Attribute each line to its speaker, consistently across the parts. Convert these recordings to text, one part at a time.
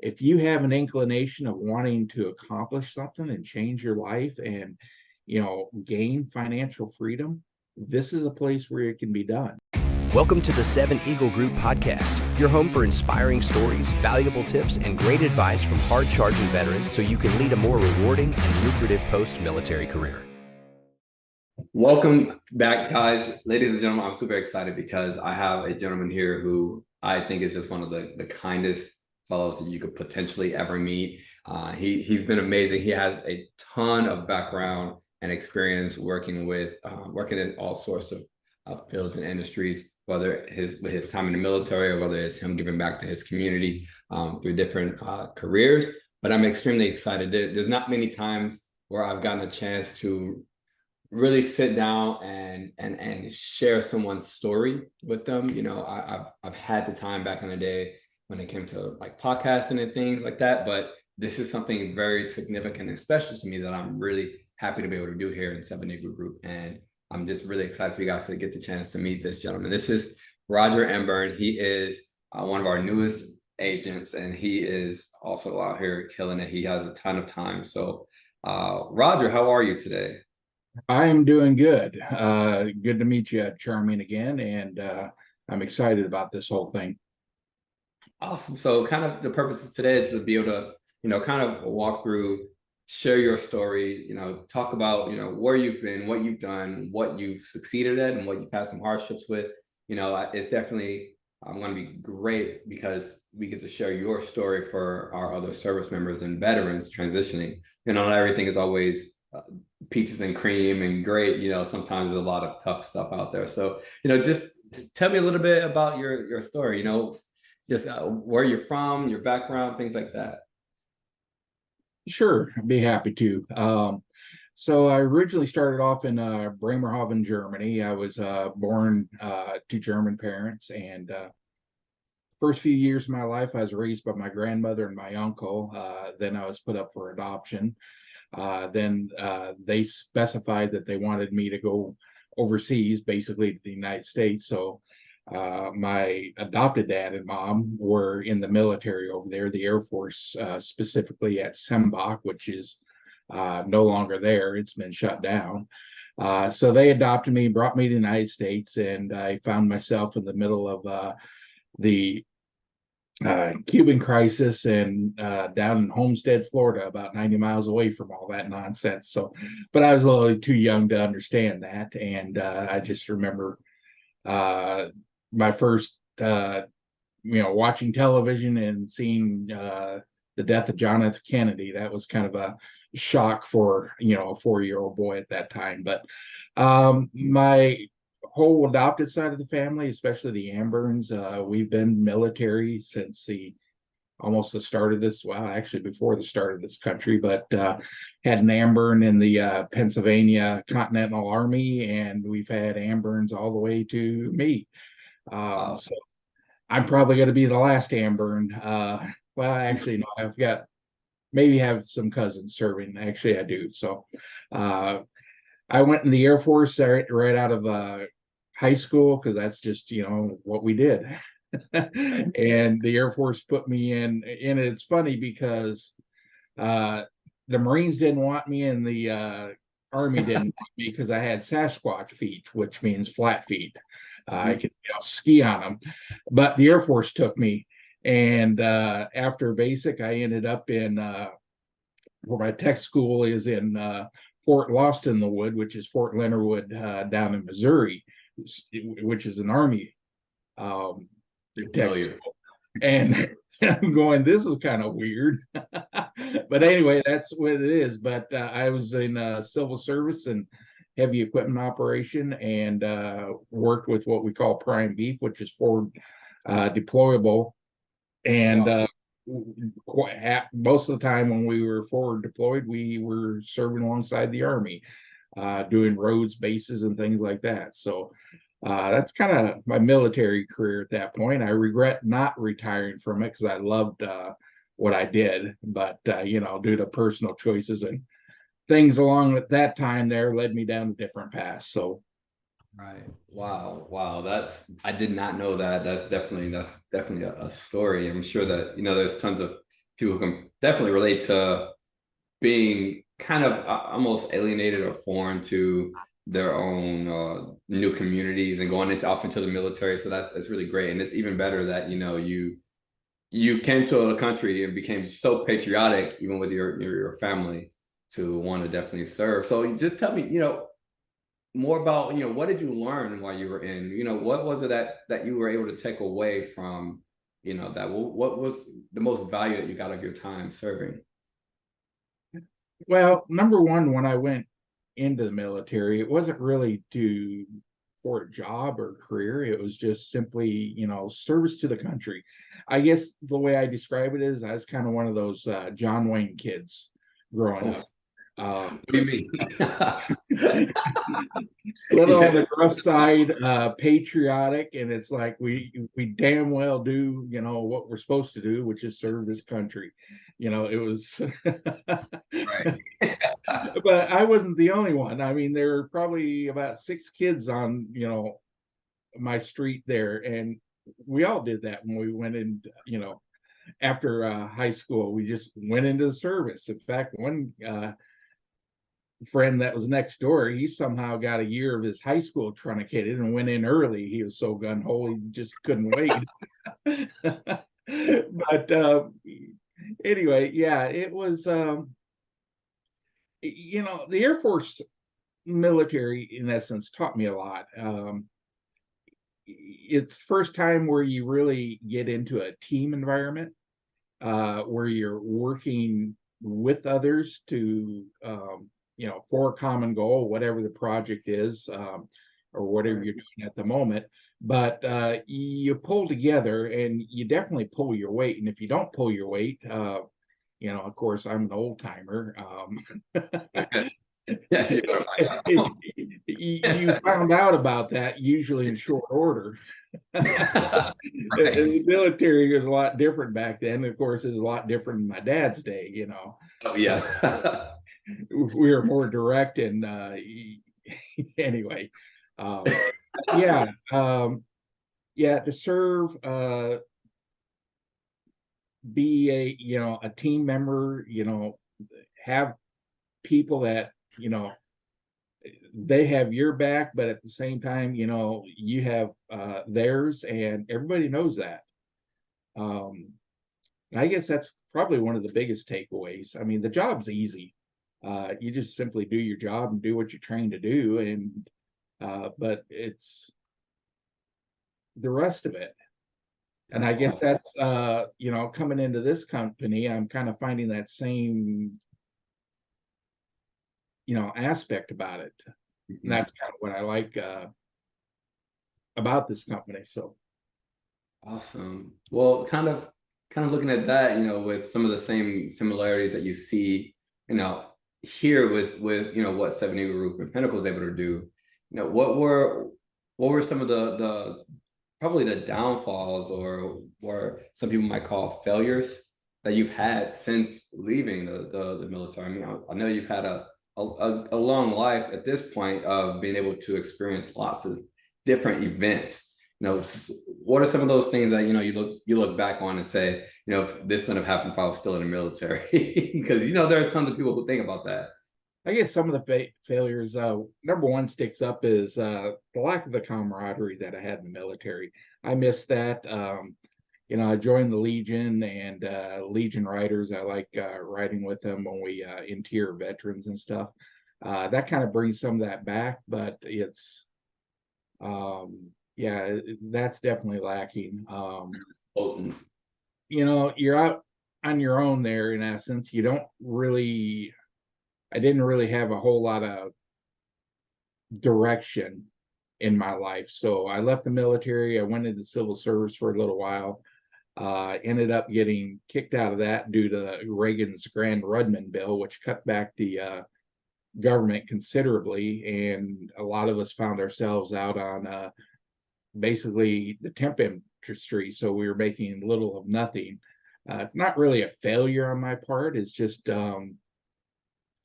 Speaker 1: if you have an inclination of wanting to accomplish something and change your life and, gain financial freedom, this is a place where it can be done.
Speaker 2: Welcome to the 7 Eagle Group podcast, your home for inspiring stories, valuable tips, and great advice from hard-charging veterans so you can lead a more rewarding and lucrative post-military career.
Speaker 3: Welcome back, guys. Ladies and gentlemen, I'm super excited because I have a gentleman here who I think is just one of the kindest fellows that you could potentially ever meet. He's been amazing. He has a ton of background and experience working in all sorts of fields and industries, whether with his time in the military or whether it's him giving back to his community through different careers. But I'm extremely excited. There's not many times where I've gotten a chance to really sit down and share someone's story with them. I've had the time back in the day when it came to like podcasting and things like that, but this is something very significant and special to me that I'm really happy to be able to do here in 7 Eagle Group. And I'm just really excited for you guys to get the chance to meet this gentleman. This is Roger Amburn. He is one of our newest agents, and he is also out here killing it. He has a ton of time. So Roger, how are you today?
Speaker 1: I'm doing good. Good to meet you, Charmaine, again, and I'm excited about this whole thing.
Speaker 3: Awesome. So kind of the purpose of today is to be able to, kind of walk through, share your story, talk about, where you've been, what you've done, what you've succeeded at, and what you've had some hardships with. It's definitely going to be great because we get to share your story for our other service members and veterans transitioning. Not everything is always peaches and cream and great. Sometimes there's a lot of tough stuff out there. So, just tell me a little bit about your story, just where you're from, your background, things like that.
Speaker 1: Sure, I'd be happy to. So I originally started off in Bremerhaven, Germany. I was born to German parents, and first few years of my life, I was raised by my grandmother and my uncle. Then I was put up for adoption. Then they specified that they wanted me to go overseas, basically to the United States. So my adopted dad and mom were in the military over there, the Air Force, specifically at Sembach, which is no longer there. It's been shut down. So they adopted me, brought me to the United States, and I found myself in the middle of the Cuban crisis and down in Homestead, Florida, about 90 miles away from all that nonsense. So, but I was a little too young to understand that. And I just remember my first, watching television and seeing the death of John F. Kennedy. That was kind of a shock for, a 4-year-old boy at that time. But my whole adopted side of the family, especially the Amburns, we've been military since almost the start of this. Well, actually before the start of this country, but had an Amburn in the Pennsylvania Continental Army, and we've had Amburns all the way to me. So I'm probably going to be the last Amburn. Well, actually, no, I've got maybe have some cousins serving. Actually, I do. So I went in the Air Force right out of high school because that's just, what we did. And the Air Force put me in. And it's funny because the Marines didn't want me and the Army didn't want me because I had Sasquatch feet, which means flat feet. I could ski on them. But the Air Force took me. And after basic, I ended up in where my tech school is in Fort Lost in the Wood, which is Fort Leonard Wood down in Missouri, which is an Army tech school. And I'm going, this is kind of weird. But anyway, that's what it is. But I was in civil service and heavy equipment operation and worked with what we call prime beef, which is forward deployable. And most of the time when we were forward deployed, we were serving alongside the Army, doing roads, bases, and things like that. So that's kind of my military career at that point. I regret not retiring from it because I loved what I did, but due to personal choices and things along at that time there led me down a different path. So
Speaker 3: right. Wow. I did not know that. That's definitely a story. I'm sure that, there's tons of people can definitely relate to being kind of almost alienated or foreign to their own new communities and going into off into the military. So that's really great, and it's even better that you came to a country and became so patriotic, even with your family, to want to definitely serve. So just tell me, more about, what did you learn while you were in, what was it that you were able to take away from, that what was the most value that you got of your time serving?
Speaker 1: Well, number one, when I went into the military, it wasn't really for a job or career. It was just simply, service to the country. I guess the way I describe it is I was kind of one of those John Wayne kids growing
Speaker 3: Oh,
Speaker 1: up. Um,
Speaker 3: what do you mean?
Speaker 1: little on
Speaker 3: Yeah.
Speaker 1: the rough side, patriotic, and it's like we damn well do, what we're supposed to do, which is serve this country. It was
Speaker 3: Right.
Speaker 1: but I wasn't the only one. I mean, there were probably about 6 kids on, my street there, and we all did that when we went in, after high school. We just went into the service. In fact, one friend that was next door, he somehow got a year of his high school truncated and went in early. He was so gun ho, he just couldn't wait. But anyway, yeah, it was. The Air Force military, in essence, taught me a lot. It's first time where you really get into a team environment, where you're working with others to, for a common goal, whatever the project is, or whatever
Speaker 3: Right.
Speaker 1: you're doing at the moment. But you pull together, and you definitely pull your weight. And if you don't pull your weight, of course, I'm an old timer.
Speaker 3: Yeah, you better find
Speaker 1: You found out about that usually in short order.
Speaker 3: out. Right.
Speaker 1: The military was a lot different back then. Of course, it's a lot different in my dad's day.
Speaker 3: Oh,
Speaker 1: Uh,
Speaker 3: yeah.
Speaker 1: we were more direct, and anyway, um, yeah, yeah, to serve, be a team member, have people that they have your back, but at the same time, you have theirs, and everybody knows that. Um, I guess that's probably one of the biggest takeaways. I mean, the job's easy. You just simply do your job and do what you're trained to do, and but it's the rest of it. And
Speaker 3: That's
Speaker 1: I guess
Speaker 3: awesome.
Speaker 1: that's coming into this company, I'm kind of finding that same aspect about it. And
Speaker 3: Mhm.
Speaker 1: that's kind of what I like about this company. So
Speaker 3: Awesome. Well, kind of looking at that, with some of the same similarities that you see, here with what Seven Eagle Group and Pinnacle is able to do. What were some of the probably the downfalls, or some people might call failures, that you've had since leaving the military? I mean, I know you've had a long life at this point of being able to experience lots of different events. What are some of those things that you look back on and say, if this wouldn't have happened if I was still in the military? Because there's tons of people who think about that.
Speaker 1: I guess some of the failures, number one sticks up is the lack of the camaraderie that I had in the military. I missed that. I joined the Legion, and Legion riders. I like riding with them when we interior veterans and stuff. That kind of brings some of that back, but it's yeah, that's definitely lacking.
Speaker 3: Potent.
Speaker 1: You're out on your own there in essence. You don't really. I didn't really have a whole lot of direction in my life. So I left the military. I went into civil service for a little while. Ended up getting kicked out of that due to Reagan's Grand Rudman bill, which cut back the government considerably. And a lot of us found ourselves out on basically the temp industry. So we were making little of nothing. It's not really a failure on my part. It's just,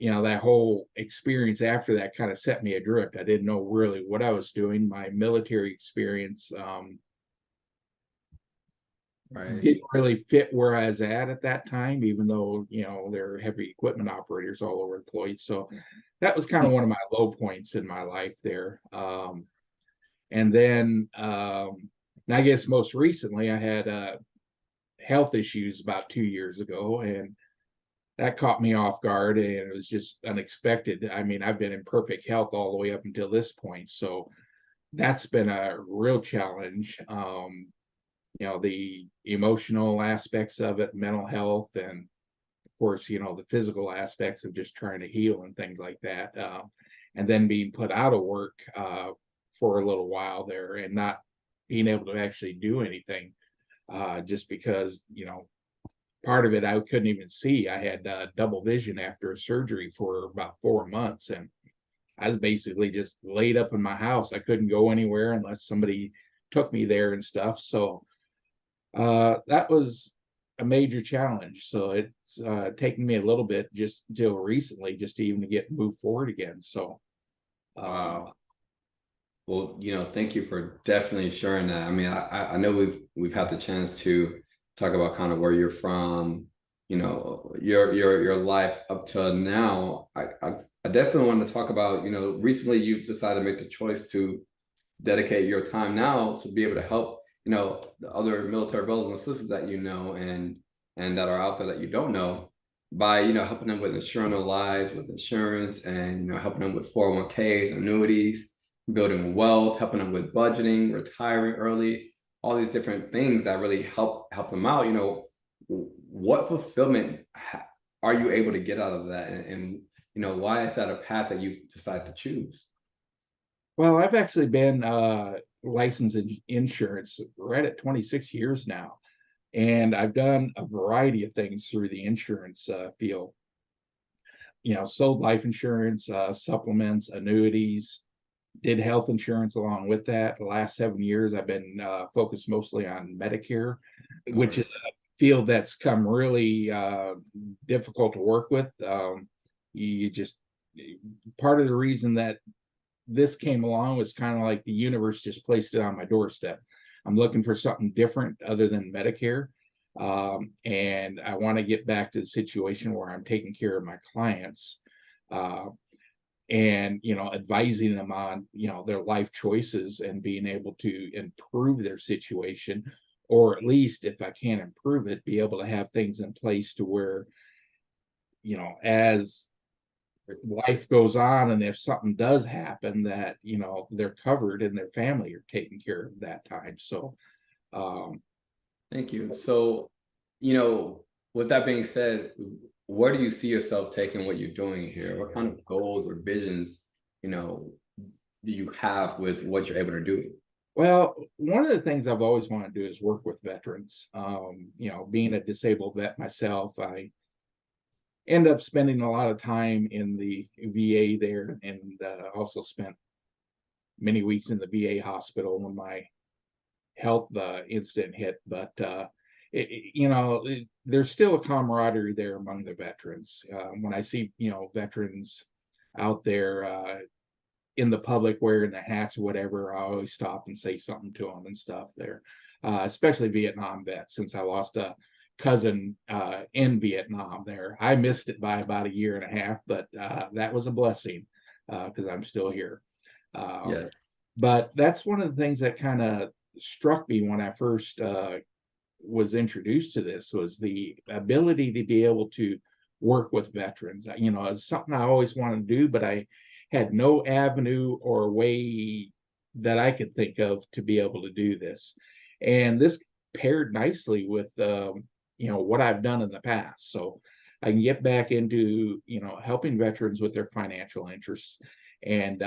Speaker 1: that whole experience after that kind of set me adrift. I didn't know really what I was doing. My military experience
Speaker 3: Right.
Speaker 1: didn't really fit where I was at that time, even though, there are heavy equipment operators all over the place. So that was kind of one of my low points in my life there. And then, and I guess most recently, I had health issues about 2 years ago, and that caught me off guard, and it was just unexpected. I mean, I've been in perfect health all the way up until this point, so that's been a real challenge. The emotional aspects of it, mental health, and of course, the physical aspects of just trying to heal and things like that. And then being put out of work for a little while there and not being able to actually do anything just because, part of it I couldn't even see. I had double vision after a surgery for about 4 months, and I was basically just laid up in my house. I couldn't go anywhere unless somebody took me there and stuff. So that was a major challenge. So it's taken me a little bit just till recently, just to even get moved forward again. So
Speaker 3: Wow. Well, thank you for definitely sharing that. I mean, I know we've had the chance to talk about kind of where you're from, your life up to now. I definitely want to talk about, recently you've decided to make the choice to dedicate your time now to be able to help, the other military brothers and sisters that and that are out there that you don't know by, helping them with insuring their lives with insurance and, helping them with 401ks, annuities, building wealth, helping them with budgeting, retiring early, all these different things that really help them out. What fulfillment are you able to get out of that? And why is that a path that you decide to choose?
Speaker 1: well, I've actually been licensed in insurance right at 26 years now. And I've done a variety of things through the insurance field. Sold life insurance, supplements, annuities, did health insurance along with that. The last 7 years, I've been focused mostly on Medicare,
Speaker 3: Of
Speaker 1: which is
Speaker 3: course.
Speaker 1: a field that's come really difficult to work with. You just part of the reason that this came along was kind of like the universe just placed it on my doorstep. I'm looking for something different other than Medicare. And I want to get back to the situation where I'm taking care of my clients uh, and, advising them on, their life choices and being able to improve their situation, or at least if I can't improve it, be able to have things in place to where, as life goes on and if something does happen that they're covered and their family are taken care of that time. So um
Speaker 3: Thank you. So, you know, with that being said, where do you see yourself taking what you're doing here? What kind of goals or visions, you know, do you have with what you're able to do?
Speaker 1: well, one of the things I've always wanted to do is work with veterans. Being a disabled vet myself, I end up spending a lot of time in the VA there, and also spent many weeks in the VA hospital when my health incident hit. But there's still a camaraderie there among the veterans. When I see veterans out there in the public wearing the hats or whatever, I always stop and say something to them and stuff there. Especially Vietnam vets, since I lost a cousin in Vietnam there. I missed it by about a year and a half, but that was a blessing because I'm still here. Um,
Speaker 3: Yes.
Speaker 1: but that's one of the things that kind of struck me when I first was introduced to this, was the ability to be able to work with veterans. It's something I always wanted to do, but I had no avenue or way that I could think of to be able to do this. And this paired nicely with what I've done in the past. So I can get back into helping veterans with their financial interests and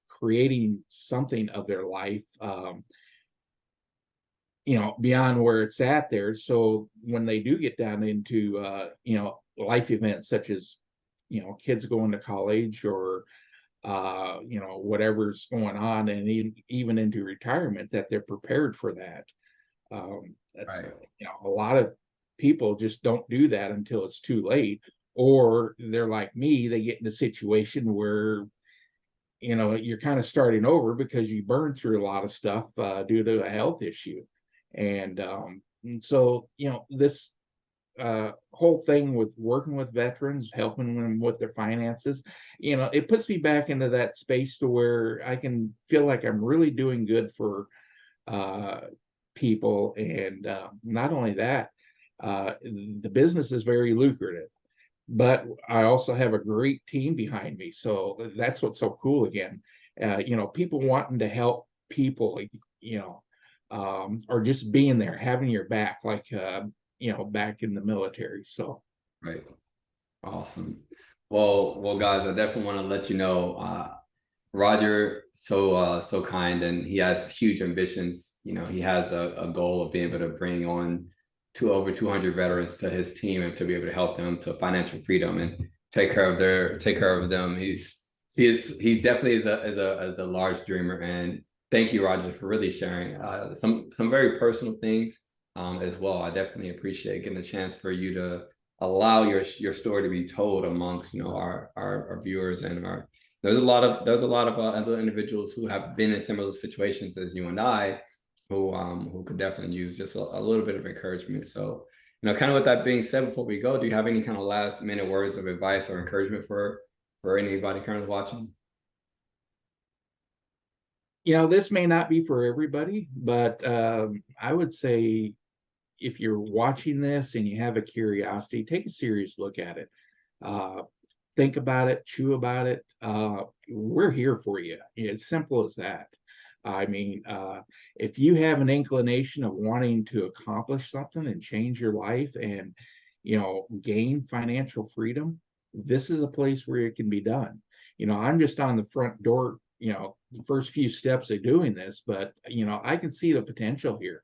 Speaker 1: creating something of their life beyond where it's at there. So when they do get down into, life events such as, kids going to college or, whatever's going on, and even into retirement, that they're prepared for that. That's,
Speaker 3: Right.
Speaker 1: a lot of people just don't do that until it's too late, or they're like me, they get in a situation where you're kind of starting over because you burned through a lot of stuff due to a health issue. And And so, this whole thing with working with veterans, helping them with their finances, it puts me back into that space to where I can feel like I'm really doing good for uh, people. And not only that, the business is very lucrative, but I also have a great team behind me. So that's what's so cool again. People wanting to help people, or just being there, having your back, like, back in the military. So,
Speaker 3: Right. Awesome. Well, guys, I definitely want to let you know, Roger, so kind, and he has huge ambitions. He has a goal of being able to bring on over 200 veterans to his team and to be able to help them to financial freedom and take care of them. He definitely is a large dreamer. And thank you, Roger, for really sharing some very personal things as well. I definitely appreciate getting a chance for you to allow your story to be told amongst our viewers and our there's a lot of other individuals who have been in similar situations as you and I who could definitely use just a little bit of encouragement. So kind of with that being said, before we go, do you have any kind of last minute words of advice or encouragement for anybody currently watching?
Speaker 1: this may not be for everybody, but I would say, if you're watching this and you have a curiosity, take a serious look at it. Think about it, chew about it. We're here for you. It's simple as that. I mean, if you have an inclination of wanting to accomplish something and change your life and, gain financial freedom, this is a place where it can be done. I'm just on the front door, the first few steps of doing this, but, I can see the potential here.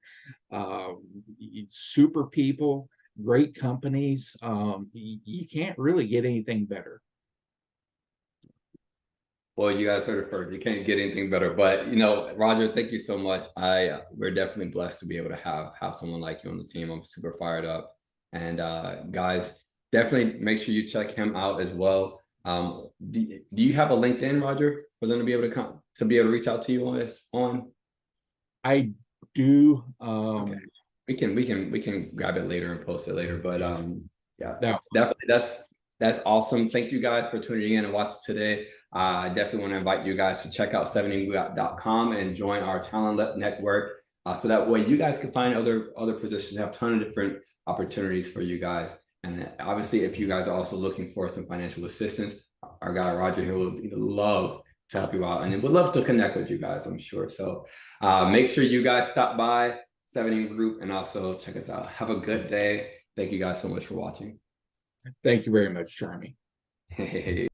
Speaker 1: Super people, great companies. You can't really get anything better.
Speaker 3: Well, you guys heard it first. You can't get anything better. But Roger, thank you so much. We're definitely blessed to be able to have someone like you on the team. I'm super fired up. And guys, definitely make sure you check him out as well. Do you have a LinkedIn, Roger, for them to be able to reach out to you on?
Speaker 1: I do.
Speaker 3: Okay. We can grab it later and post it later. But yeah,
Speaker 1: No.
Speaker 3: definitely that's awesome. Thank you guys for tuning in and watching today. I definitely want to invite you guys to check out 7ingout.com and join our talent network. So that way you guys can find other positions, have a ton of different opportunities for you guys. And obviously, if you guys are also looking for some financial assistance, our guy Roger here would love to help you out and would love to connect with you guys, I'm sure. So make sure you guys stop by 7 Group and also check us out. Have a good day. Thank you guys so much for watching.
Speaker 1: Thank you very much, Charmy.
Speaker 3: Hey.